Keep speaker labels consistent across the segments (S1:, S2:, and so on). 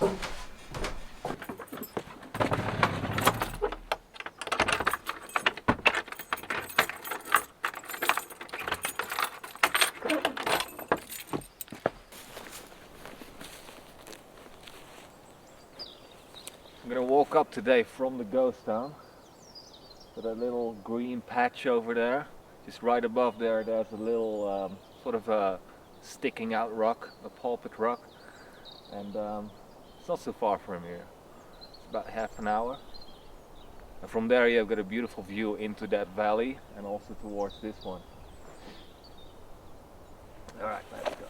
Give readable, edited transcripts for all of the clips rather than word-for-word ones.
S1: I'm gonna walk up today from the ghost town to that little green patch over there. Just right above there, there's a little sort of a sticking out rock, a pulpit rock, and it's not so far from here. It's about half an hour. And from there, you've got a beautiful view into that valley and also towards this one. All right, let's go.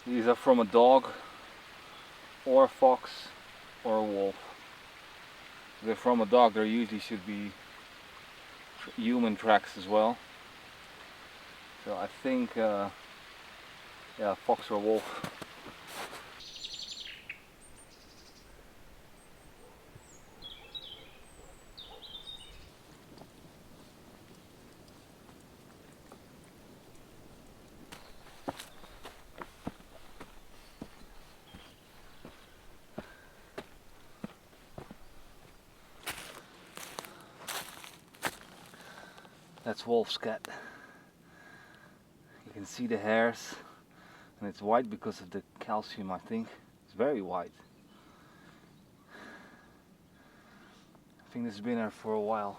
S1: These are from a dog, or a fox, or a wolf. If they're from a dog, there usually should be human tracks as well. So I think, yeah, fox or wolf. That's wolf's cat. You can see the hairs, and it's white because of the calcium, I think. It's very white. I think this has been there for a while.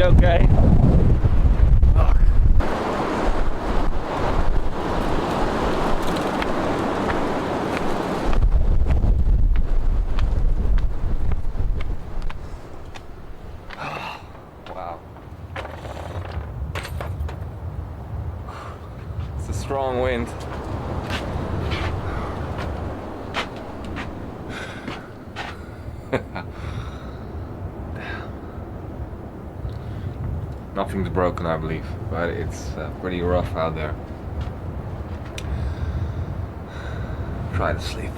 S1: okay? Ugh. Wow. It's a strong wind. Nothing's broken, I believe, but it's pretty rough out there. Try to sleep.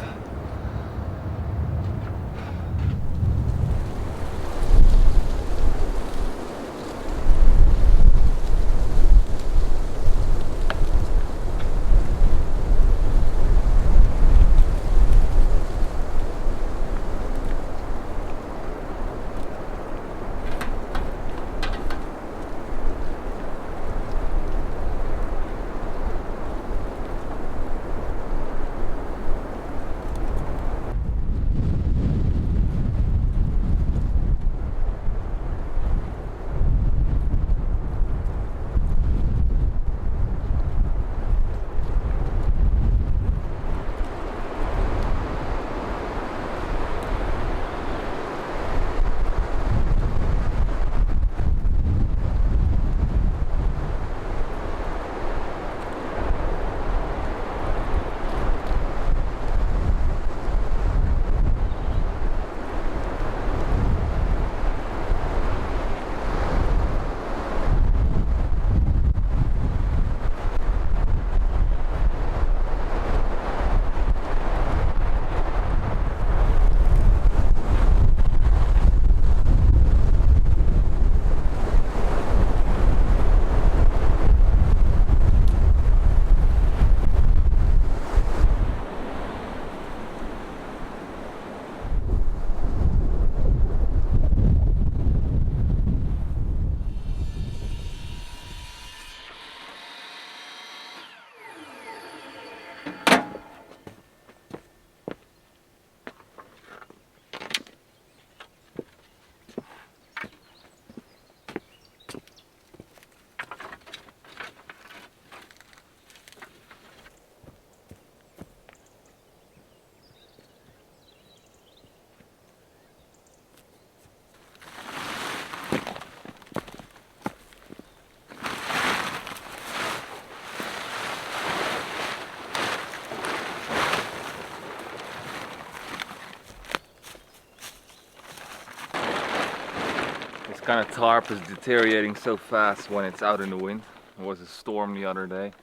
S1: This kind of tarp is deteriorating so fast when it's out in the wind. There was a storm the other day,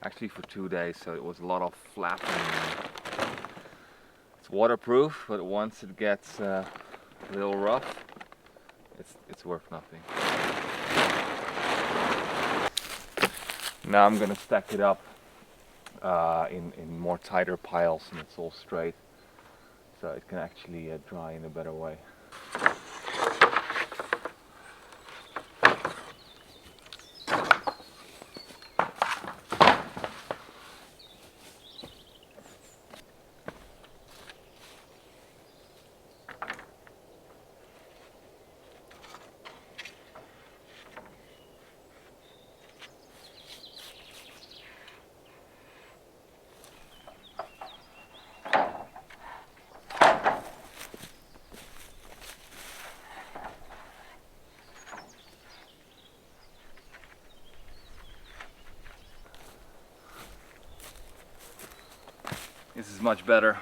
S1: actually for 2 days, so it was a lot of flapping. It's waterproof, but once it gets a little rough, it's worth nothing. Now I'm gonna stack it up in more tighter piles, and it's all straight, so it can actually dry in a better way. This is much better.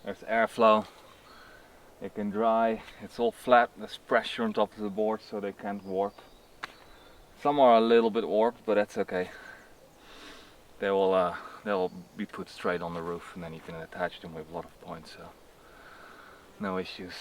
S1: There's airflow. It can dry. It's all flat. There's pressure on top of the board, so they can't warp. Some are a little bit warped, but that's okay. They'll be put straight on the roof, and then you can attach them with a lot of points. So no issues.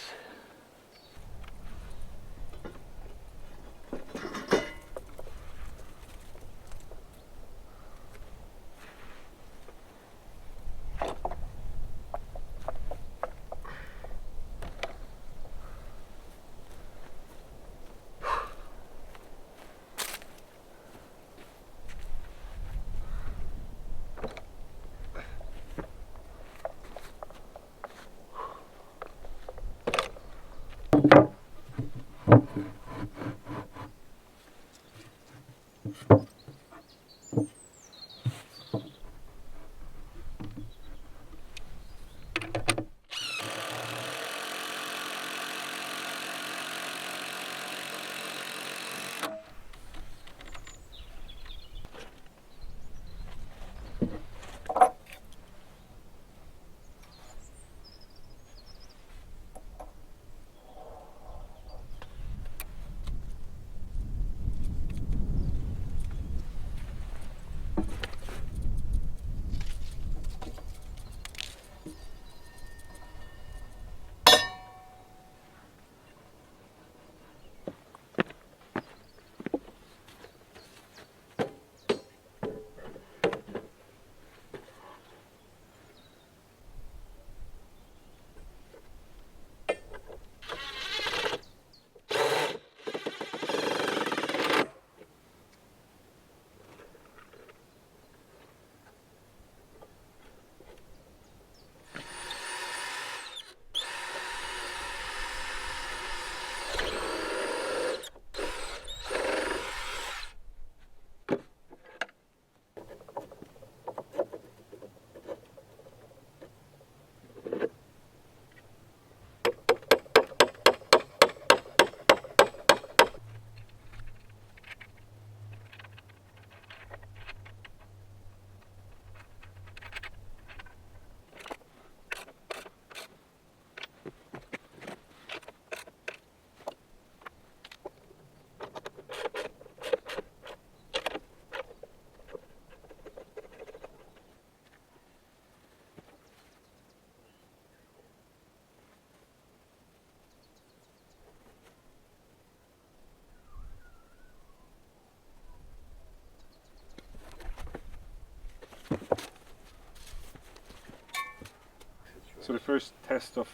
S2: So the first test of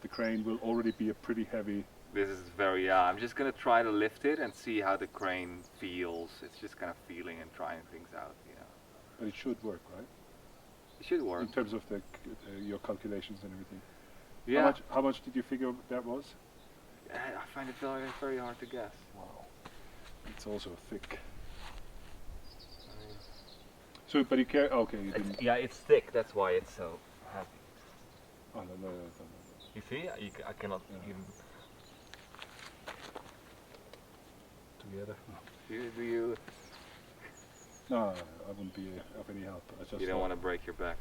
S2: the crane will already be a pretty heavy.
S1: This is very, I'm just gonna try to lift it and see how the crane feels. It's just kind of feeling and trying things out, you know.
S2: But it should work, right?
S1: It should work.
S2: In terms of the your calculations and everything.
S1: Yeah.
S2: How much did you figure that was?
S1: I find it very, very hard to guess.
S2: Wow. It's also thick.
S1: I mean,
S2: So, but you care? Okay, you didn't.
S1: yeah, it's thick. That's why it's so heavy.
S2: Oh no.
S1: You see, I cannot
S2: Yeah.
S1: even.
S2: Together.
S1: Do you?
S2: No, I wouldn't be of any help. I just
S1: You don't want to break your back.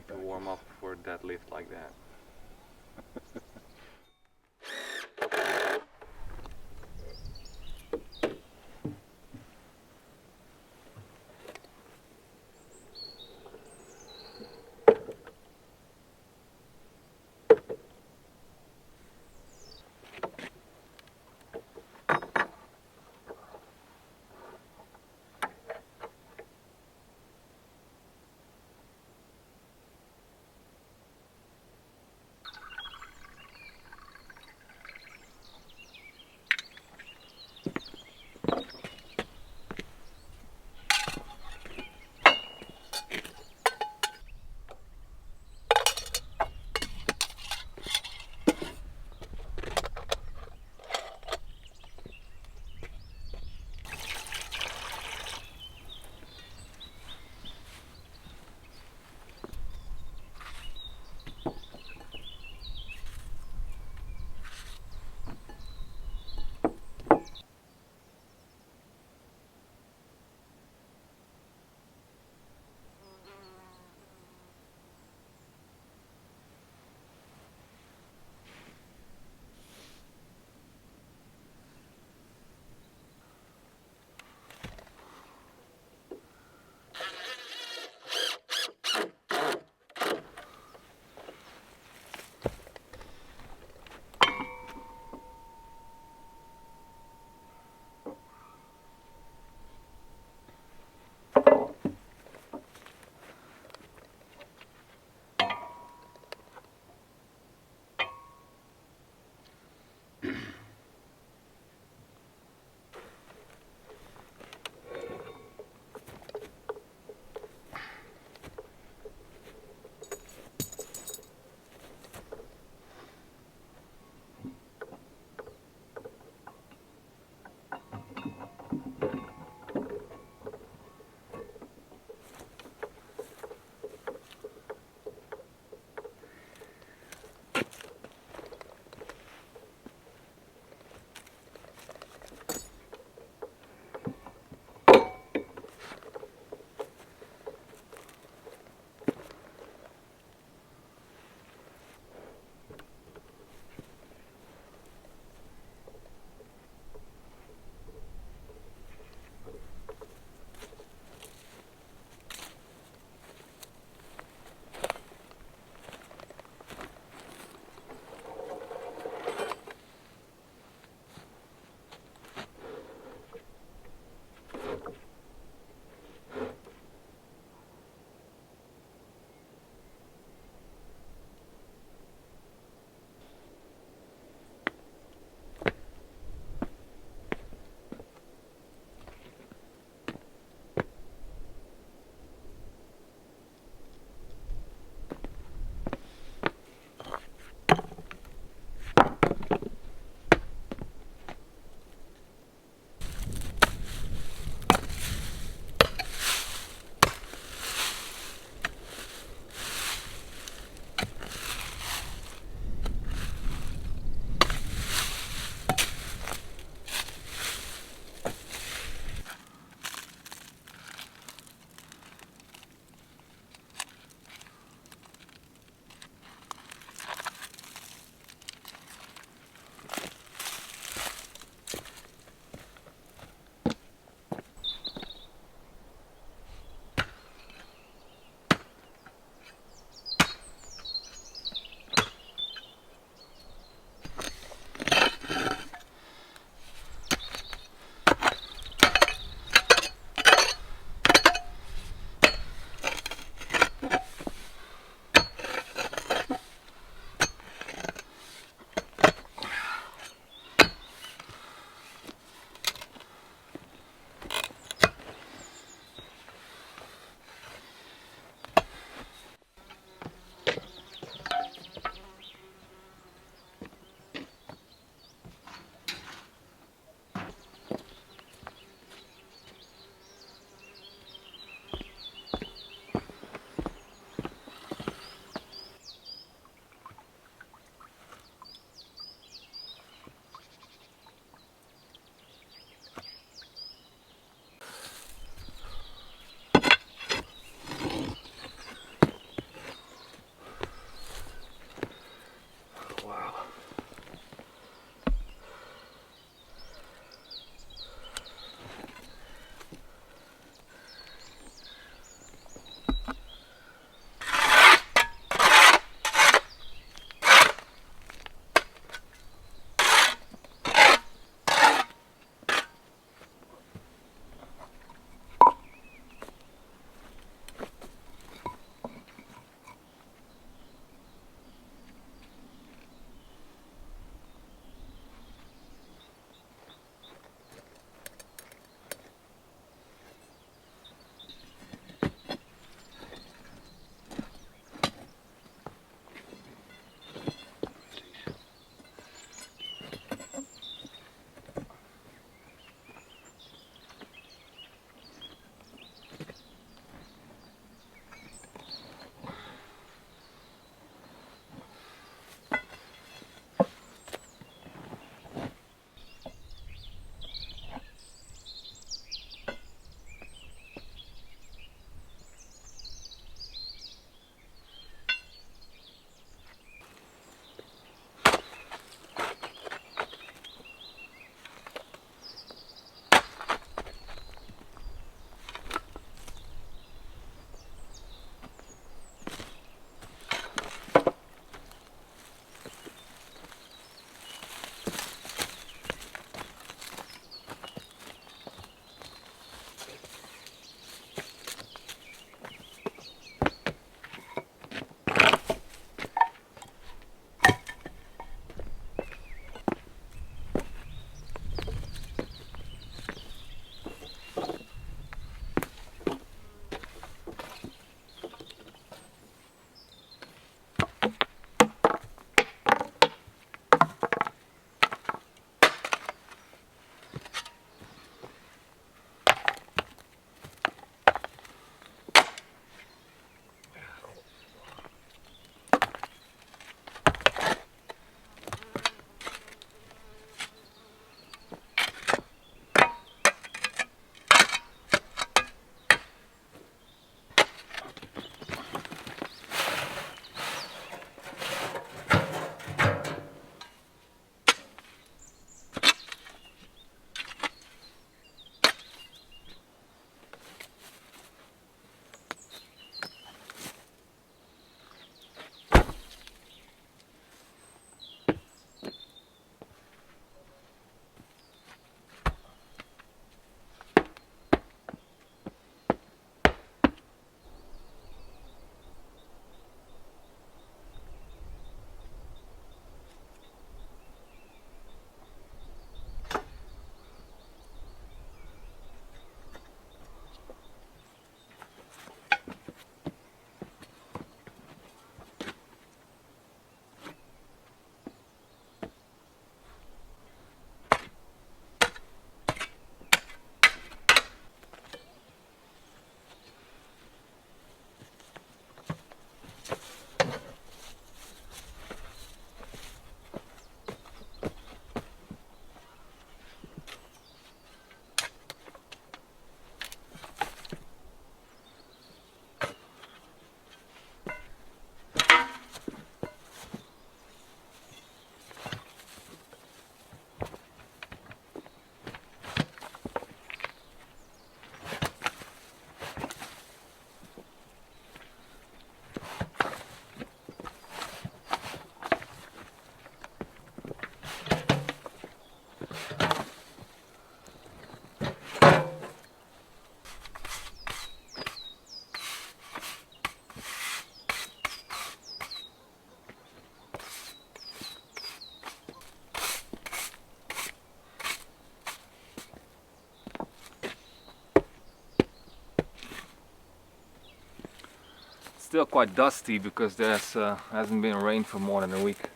S2: to
S1: To warm up for a deadlift like that. still quite dusty because there's hasn't been rain for more than a week.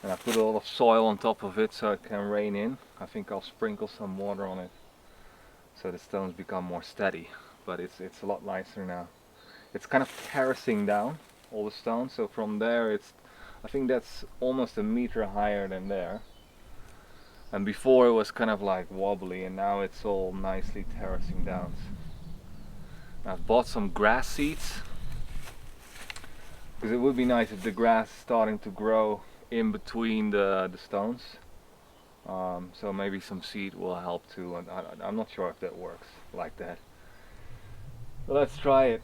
S1: And I put a lot of soil on top of it so it can rain in. I think I'll sprinkle some water on it so the stones become more steady. But it's a lot nicer now. It's kind of terracing down all the stones, so from there I think that's almost a meter higher than there. And before it was kind of like wobbly, and now it's all nicely terracing down. I've bought some grass seeds because it would be nice if the grass is starting to grow in between the stones. So maybe some seed will help too, and I'm not sure if that works like that. But let's try it.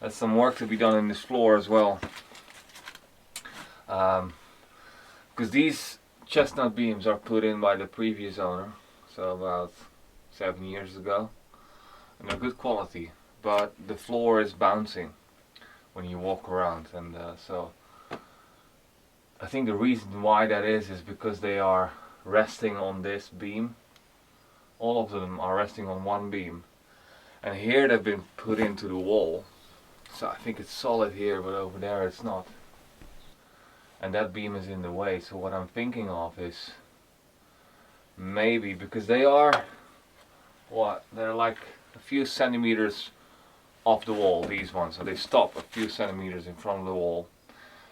S1: There's some work to be done in this floor as well. Because these chestnut beams are put in by the previous owner, so about 7 years ago, and they're good quality, but the floor is bouncing when you walk around, and so I think the reason why that is because they are resting on this beam. All of them are resting on one beam, and here they've been put into the wall, so I think it's solid here, but over there it's not. And that beam is in the way, so what I'm thinking of is maybe, because they are, they're like a few centimeters off the wall, these ones, so they stop a few centimeters in front of the wall,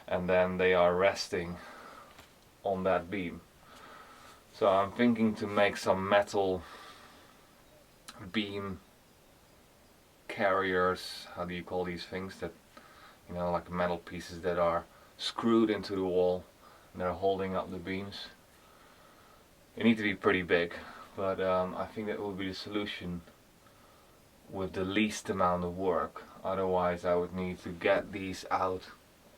S1: and then they are resting on that beam. So I'm thinking to make some metal beam carriers, how do you call these things, that, you know, like metal pieces that are screwed into the wall and they're holding up the beams. They need to be pretty big, but I think that would be the solution with the least amount of work. Otherwise I would need to get these out,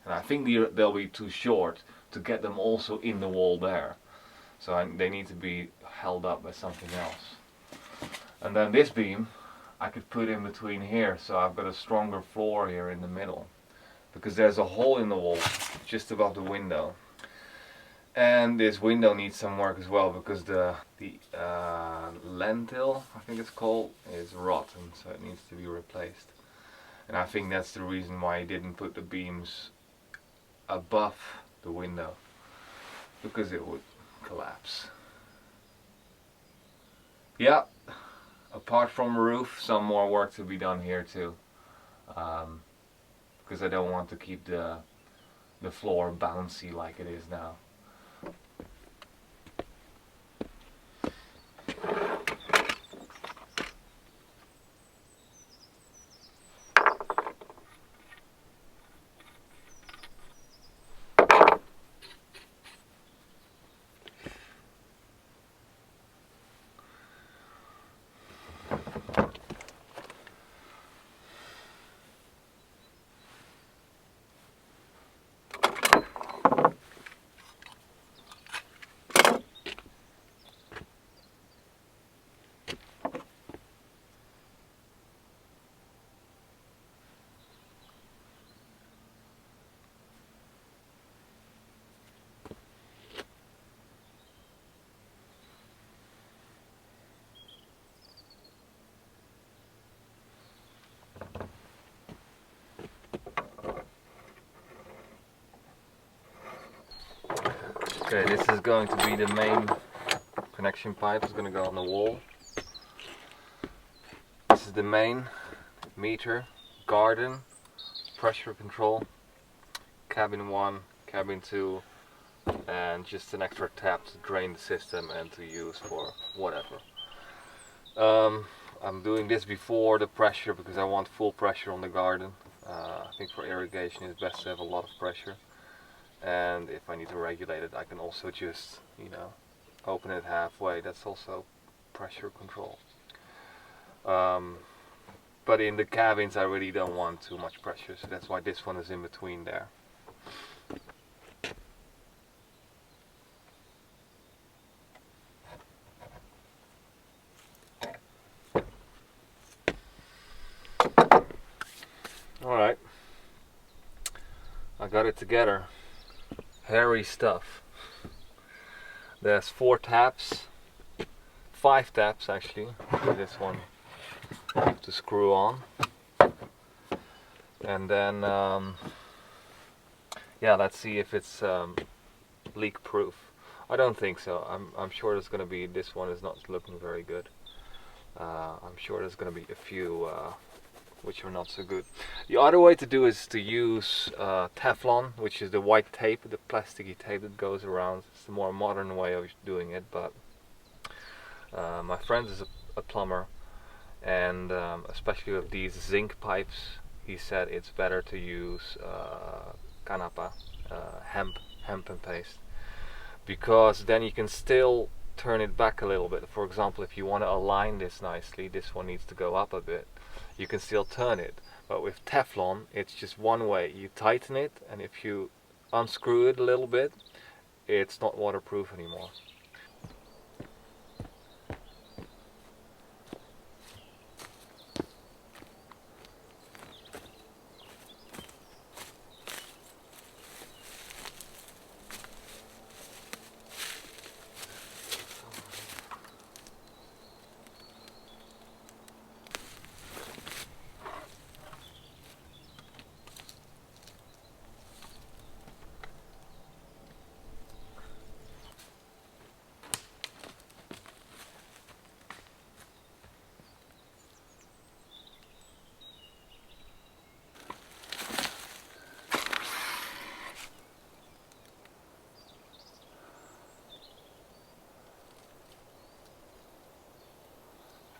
S1: and I think they'll be too short to get them also in the wall there, so they need to be held up by something else. And then this beam I could put in between here, so I've got a stronger floor here in the middle, because there's a hole in the wall just above the window, and this window needs some work as well, because the lintel, I think it's called, is rotten, so it needs to be replaced. And I think that's the reason why I didn't put the beams above the window, because it would collapse. Yeah, apart from the roof, some more work to be done here too. Because I don't want to keep the floor bouncy like it is now. Okay, this is going to be the main connection pipe. It's going to go on the wall. This is the main meter, garden, pressure control, cabin 1, cabin 2, and just an extra tap to drain the system and to use for whatever. I'm doing this before the pressure because I want full pressure on the garden. I think for irrigation it's best to have a lot of pressure. And if I need to regulate it, I can also just, you know, open it halfway. That's also pressure control. But in the cabins I really don't want too much pressure, so that's why this one is in between there. Alright, I got it together. Hairy stuff. There's 4 taps, 5 taps actually. This one to screw on, and then yeah, let's see if it's leak proof. I don't think so. I'm sure there's gonna be, this one is not looking very good. I'm sure there's gonna be a few which are not so good. The other way to do is to use Teflon, which is the white tape, the plasticky tape that goes around. It's the more modern way of doing it, but my friend is a plumber, and especially with these zinc pipes, he said it's better to use canapa, hemp and paste, because then you can still turn it back a little bit. For example, if you want to align this nicely, this one needs to go up a bit. You can still turn it, But with Teflon, it's just one way. You tighten it, and if you unscrew it a little bit, it's not waterproof anymore.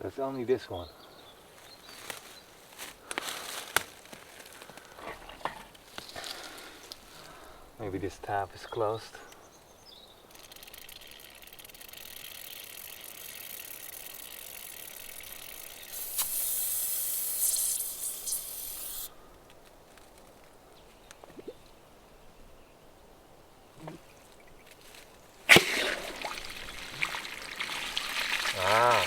S1: So it's only this one. Maybe this tab is closed. Ah.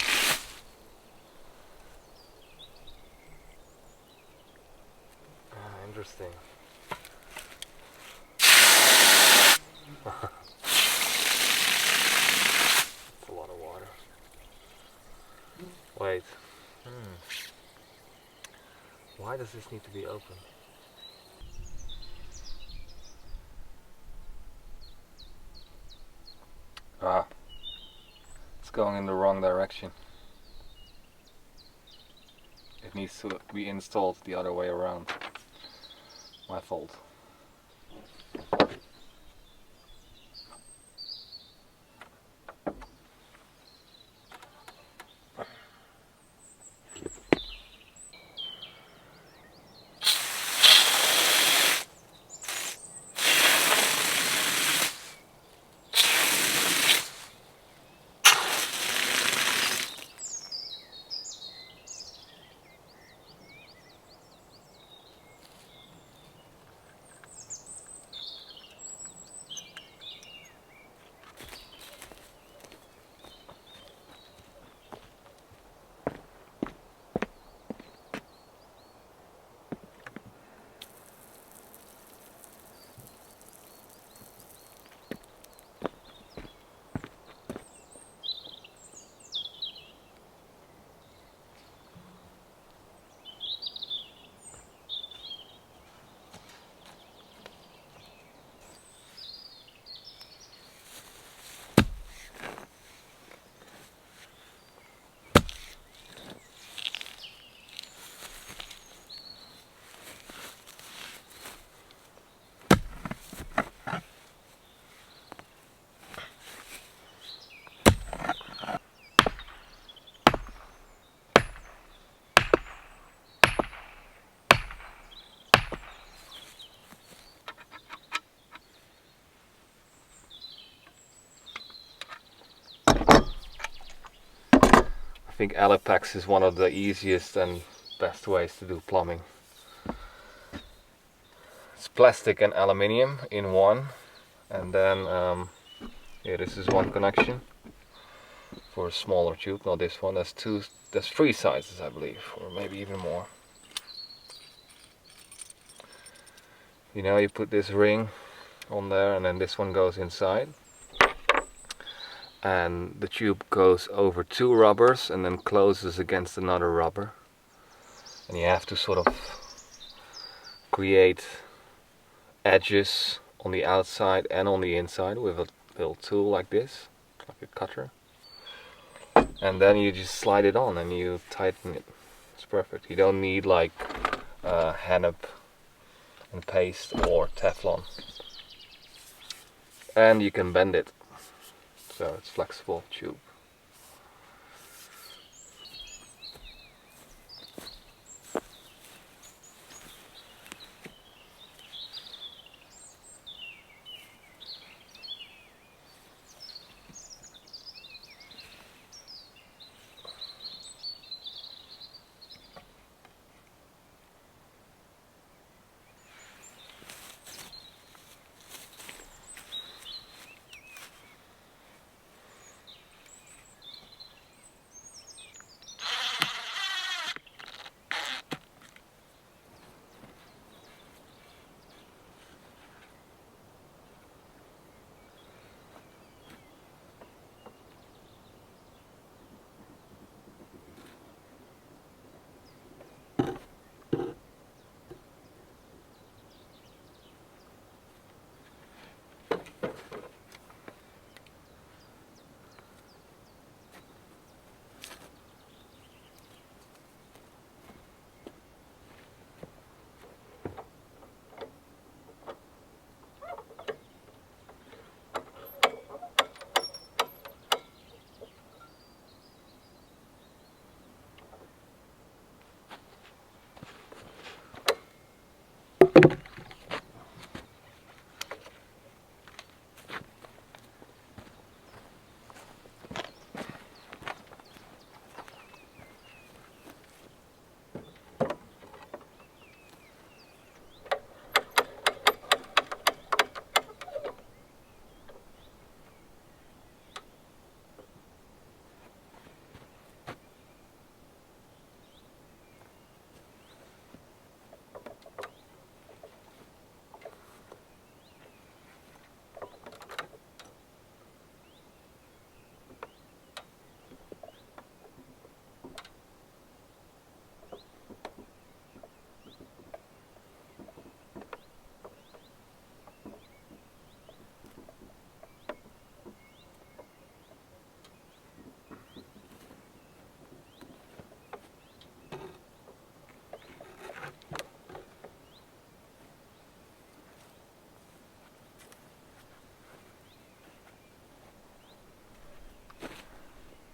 S1: Interesting. That's a lot of water. Wait. Why does this need to be open? Ah. It's going in the wrong direction. It needs to be installed the other way around. My fault. I think Alipex is one of the easiest and best ways to do plumbing. It's plastic and aluminium in one, and then yeah, this is one connection for a smaller tube. Not this one. There's three sizes, I believe, or maybe even more. You know, you put this ring on there, and then this one goes inside, and the tube goes over two rubbers and then closes against another rubber, and you have to sort of create edges on the outside and on the inside with a little tool like this, like a cutter, and then you just slide it on and you tighten it. It's perfect. You don't need like hennep and paste or Teflon, and you can bend it, so it's flexible tube.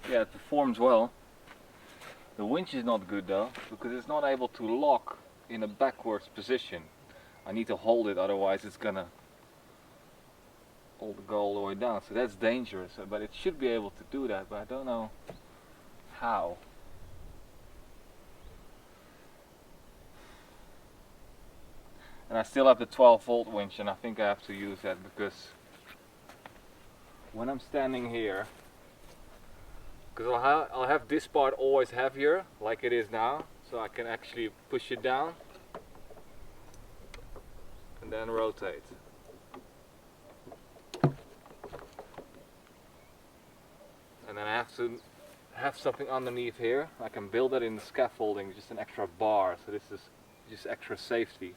S1: Yeah, it performs well. The winch is not good though, because it's not able to lock in a backwards position. I need to hold it, otherwise it's gonna go all the way down. So that's dangerous, but it should be able to do that, but I don't know how. And I still have the 12-volt winch, and I think I have to use that because when I'm standing here, because I'll have this part always heavier, like it is now, so I can actually push it down and then rotate. And then I have to have something underneath here. I can build that in the scaffolding, just an extra bar, so this is just extra safety.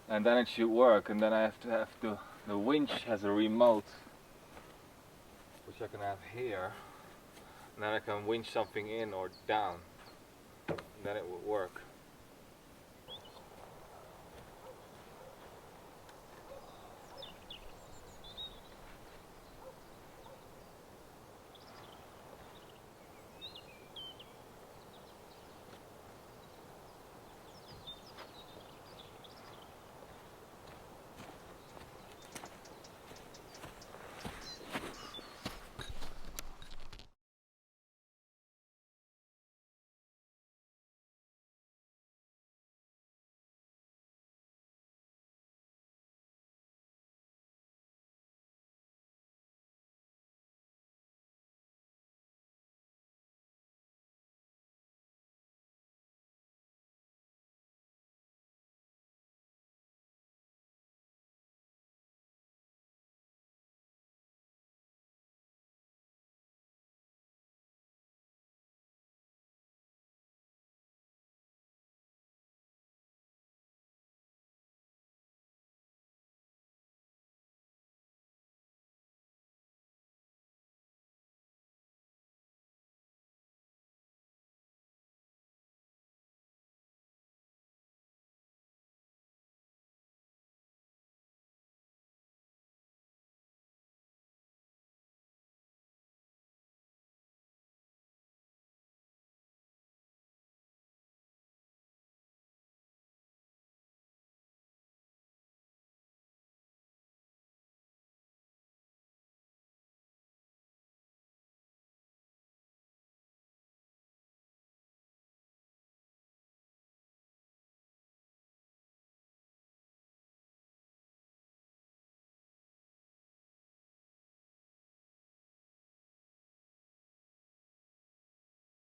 S1: And then it should work, and then I have to have the winch has a remote, which I can have here, and then I can winch something in or down, and then it will work.